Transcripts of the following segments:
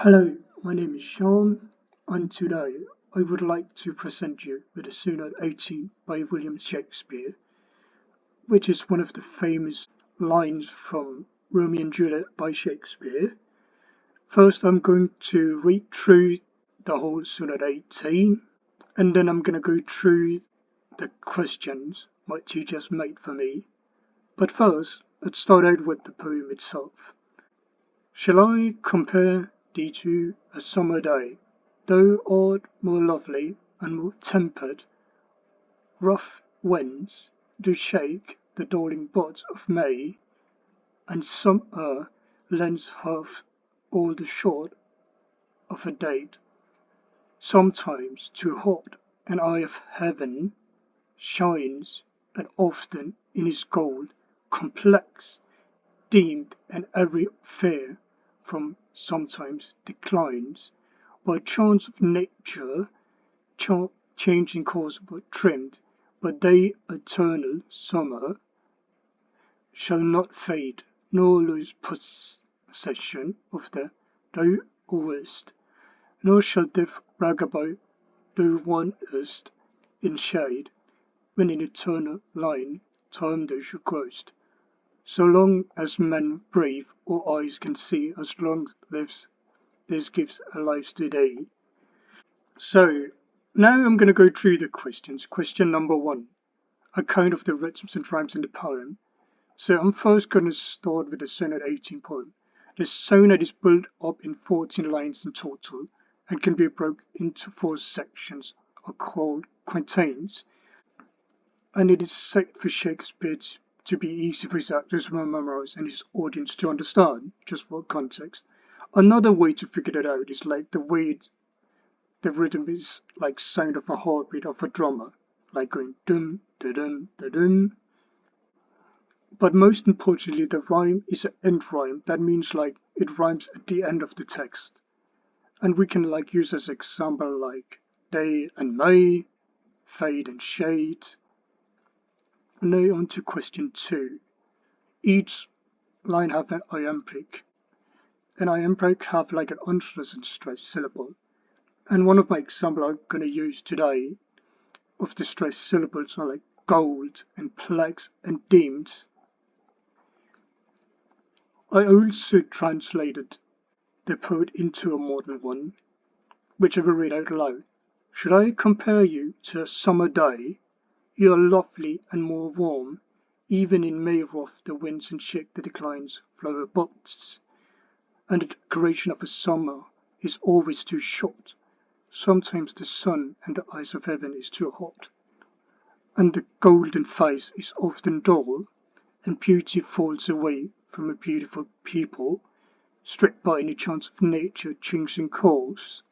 Hello, my name is Sean, and today I would like to present you with the Sonnet 18 by William Shakespeare, which is one of the famous lines from Romeo and Juliet by Shakespeare. First, I'm going to read through the whole Sonnet 18, and then I'm going to go through the questions my teachers made for me. But first, let's start out with the poem itself. Shall I compare thee to a summer day? Thou art more lovely and more tempered. Rough winds do shake the darling buds of May, and summer lends half all the short of a date. Sometimes too hot an eye of heaven shines, and often in his gold complex, deemed and every fair from sometimes declines, by chance of nature, changing course but trimmed, but they eternal summer shall not fade, nor lose possession of thou owest, nor shall death brag about thou wantest in shade, when in eternal line time thou shalt grost. So long as men breathe or eyes can see, as long lives this gives a life to thee. So now I'm going to go through the questions. Question number 1, account of the rhythms and rhymes in the poem. So I'm first going to start with the Sonnet 18 poem. The sonnet is built up in 14 lines in total and can be broken into 4 sections, or called quatrains, and it is set for Shakespeare to be easy for his actors to memorize and his audience to understand, just for context. Another way to figure that out is like the way the rhythm is like sound of a heartbeat of a drummer, like going dum da dum da dum. But most importantly, the rhyme is an end rhyme. That means like it rhymes at the end of the text, and we can like use as example like day and May, fade and shade. Now on to question 2. Each line have an iambic. An iambic have like an unstressed and stressed syllable. And one of my examples I'm going to use today of the stressed syllables are like gold and plex and deemed. I also translated the poem into a modern one, which I will read out loud. Should I compare you to a summer day? You are lovely and more warm. Even in May rough the winds and shake the declines flower buds, and the duration of a summer is always too short. Sometimes the sun and the eyes of heaven is too hot, and the golden face is often dull, and beauty falls away from a beautiful people, stripped by any chance of nature changing course.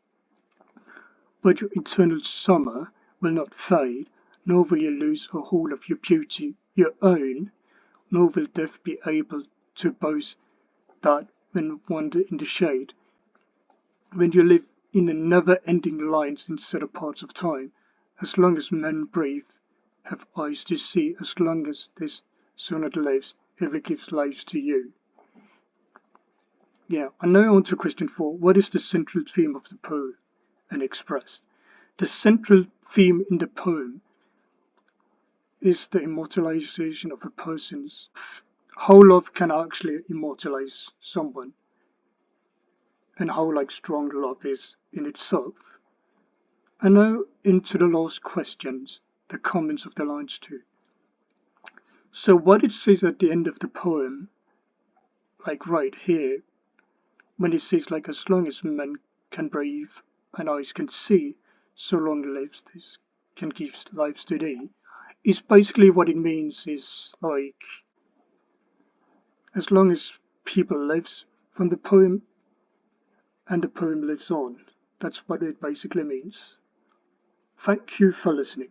But your eternal summer will not fade, nor will you lose a whole of your beauty, your own, nor will death be able to boast that when wander in the shade. When you live in the never-ending lines instead of parts of time, as long as men breathe, have eyes to see, as long as this sonnet lives, it will give life to you. Yeah, and now on to question 4. What is the central theme of the poem and expressed? The central theme in the poem is the immortalization of a person's. How love can actually immortalize someone, and how like strong love is in itself. And now into the last questions, the comments of the lines too. So what it says at the end of the poem, like right here, when it says like as long as men can breathe and eyes can see, so long lives this can give life to thee, is basically what it means is like as long as people lives from the poem and the poem lives on. That's what it basically means. Thank you for listening.